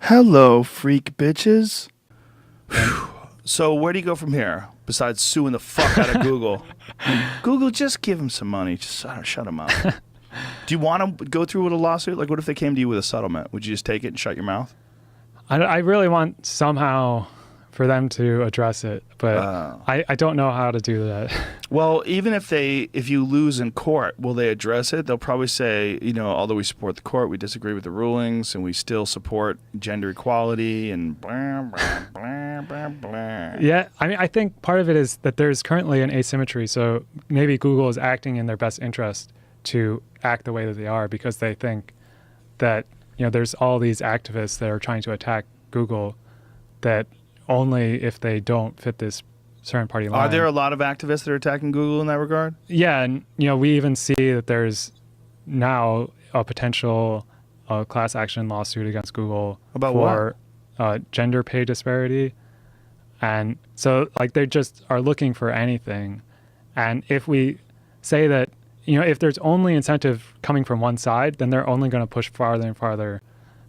Hello, freak bitches. So where do you go from here besides suing the fuck out of Google? Google, just give them some money. Just shut them up. Do you want to go through with a lawsuit? Like, what if they came to you with a settlement? Would you just take it and shut your mouth? I really want somehow for them to address it, but I don't know how to do that. Well, even if you lose in court, will they address it? They'll probably say, although we support the court, we disagree with the rulings, and we still support gender equality and blah, blah, blah, blah, blah. Yeah, I think part of it is that there's currently an asymmetry, so maybe Google is acting in their best interest to act the way that they are because they think that, there's all these activists that are trying to attack Google that only if they don't fit this certain party line. Are there a lot of activists that are attacking Google in that regard? Yeah, and we even see that there's now a potential class action lawsuit against Google about for gender pay disparity. And so they just are looking for anything. And if we say that, if there's only incentive coming from one side, then they're only going to push farther and farther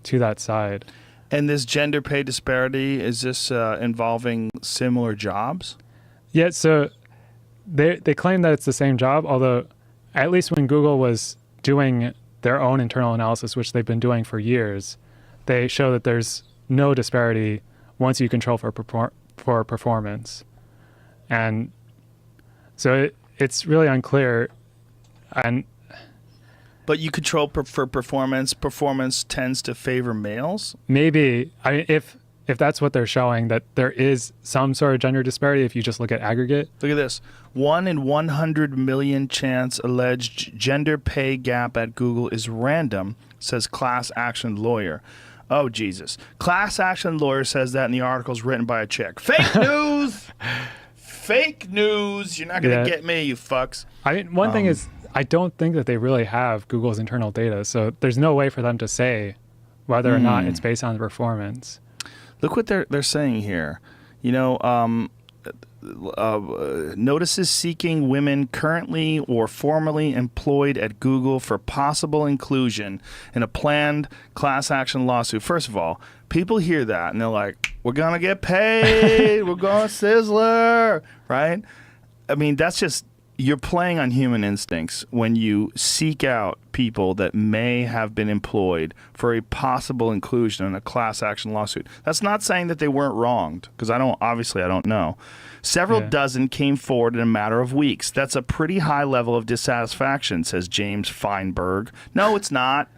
to that side. And this gender pay disparity, is this involving similar jobs? Yeah, so they claim that it's the same job, although at least when Google was doing their own internal analysis, which they've been doing for years, they show that there's no disparity once you control for performance. And so it's really unclear. But you control for performance. Performance tends to favor males? Maybe. If that's what they're showing, that there is some sort of gender disparity if you just look at aggregate. Look at this. 1 in 100 million chance alleged gender pay gap at Google is random, says class action lawyer. Oh, Jesus. Class action lawyer says that in the articles written by a chick. Fake news! Fake news! You're not going to get me, you fucks. One thing is, I don't think that they really have Google's internal data, so there's no way for them to say whether or not it's based on performance. Look what they're saying here. Notices seeking women currently or formerly employed at Google for possible inclusion in a planned class action lawsuit. First of all, people hear that and they're like, we're going to get paid. We're going to Sizzler, right? That's just... You're playing on human instincts when you seek out people that may have been employed for a possible inclusion in a class action lawsuit. That's not saying that they weren't wronged, because I don't know. Several dozen came forward in a matter of weeks. That's a pretty high level of dissatisfaction, says James Feinberg. No, it's not.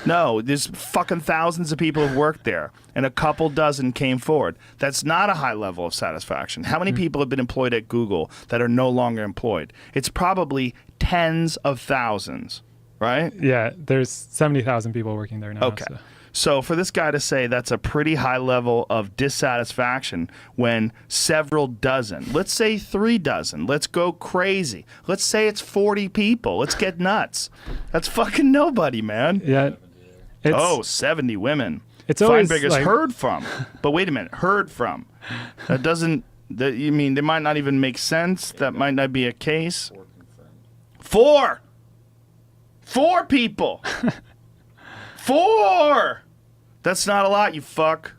No, there's fucking thousands of people who've worked there, and a couple dozen came forward. That's not a high level of satisfaction. How many people have been employed at Google that are no longer employed? It's probably tens of thousands, right? Yeah, there's 70,000 people working there now. Okay. So for this guy to say that's a pretty high level of dissatisfaction when several dozen, let's say 3 dozen, let's go crazy. Let's say it's 40 people. Let's get nuts. That's fucking nobody, man. Yeah. 70 women. It's always Feinberger's heard from. But wait a minute, heard from. That doesn't, they might not even make sense. That might not be a case. 4 people. 4! That's not a lot, you fuck.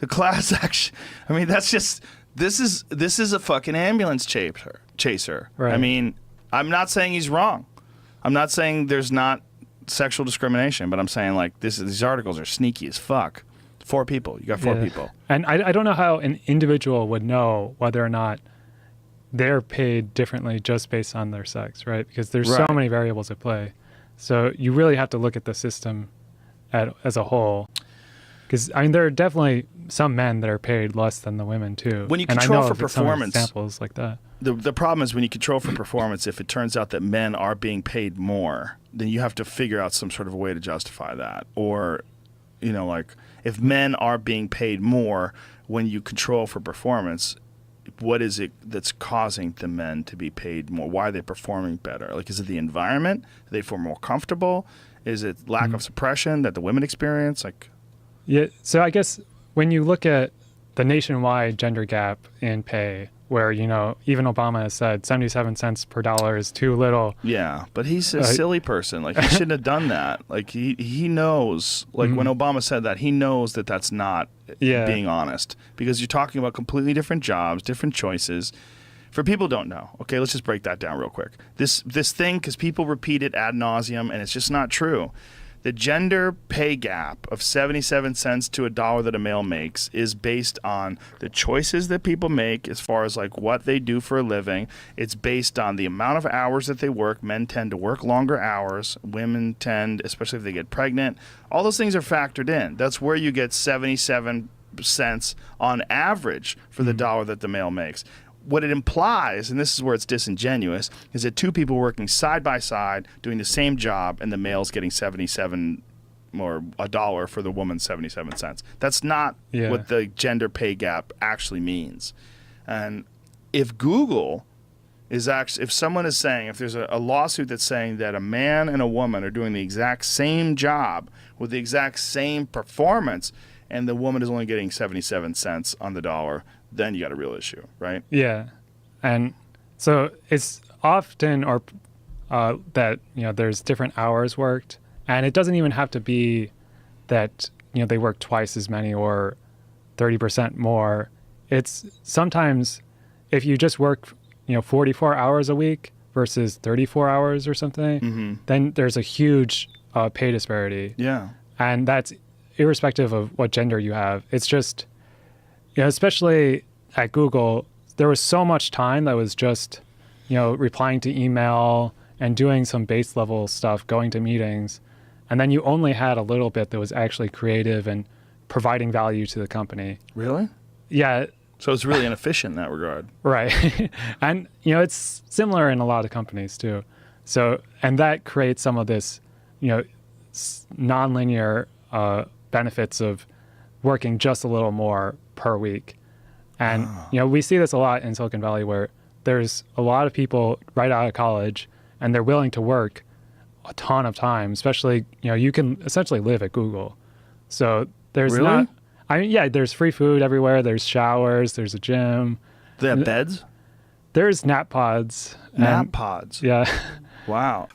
The class action. That's just... This is a fucking ambulance chaser. Right. I'm not saying he's wrong. I'm not saying there's not sexual discrimination, but I'm saying these articles are sneaky as fuck. 4 people. You got 4 people. And I don't know how an individual would know whether or not they're paid differently just based on their sex, right? Because there's so many variables at play. So you really have to look at the system as a whole, because there are definitely some men that are paid less than the women too. When you control for performance, some examples like that. The problem is when you control for performance, if it turns out that men are being paid more, then you have to figure out some sort of a way to justify that. Or, if men are being paid more when you control for performance, what is it that's causing the men to be paid more? Why are they performing better? Is it the environment? Are they feel more comfortable? Is it lack of suppression that the women experience? Yeah, so I guess when you look at the nationwide gender gap in pay, where, even Obama has said 77 cents per dollar is too little. Yeah, but he's a silly person. Like, he shouldn't have done that. Like, he knows, like, when Obama said that, he knows that that's not being honest, because you're talking about completely different jobs, different choices. For people who don't know, okay, let's just break that down real quick. This thing, because people repeat it ad nauseum, and it's just not true. The gender pay gap of 77 cents to $1 that a male makes is based on the choices that people make as far as like what they do for a living. It's based on the amount of hours that they work. Men tend to work longer hours. Women tend, especially if they get pregnant. All those things are factored in. That's where you get 77 cents on average for the dollar that the male makes. What it implies, and this is where it's disingenuous, is that two people working side by side doing the same job, and the male's getting 77 or $1 for the woman's 77 cents. That's not what the gender pay gap actually means. And if Google is actually, if someone is saying, if there's a lawsuit that's saying that a man and a woman are doing the exact same job with the exact same performance, and the woman is only getting 77 cents on the dollar, then you got a real issue, right? Yeah. And so it's often that, there's different hours worked, and it doesn't even have to be that, they work twice as many or 30% more. It's sometimes if you just work, 44 hours a week versus 34 hours or something, then there's a huge pay disparity. Yeah. And that's irrespective of what gender you have. It's just, especially at Google, there was so much time that was just, replying to email and doing some base level stuff, going to meetings. And then you only had a little bit that was actually creative and providing value to the company. Really? Yeah. So it's really inefficient in that regard. Right. And, it's similar in a lot of companies too. So, and that creates some of this, nonlinear benefits of working just a little more per week. And, we see this a lot in Silicon Valley, where there's a lot of people right out of college and they're willing to work a ton of time, especially, you can essentially live at Google. So there's there's free food everywhere. There's showers, there's a gym. They have beds? There's nap pods. Nap pods? Yeah. Wow.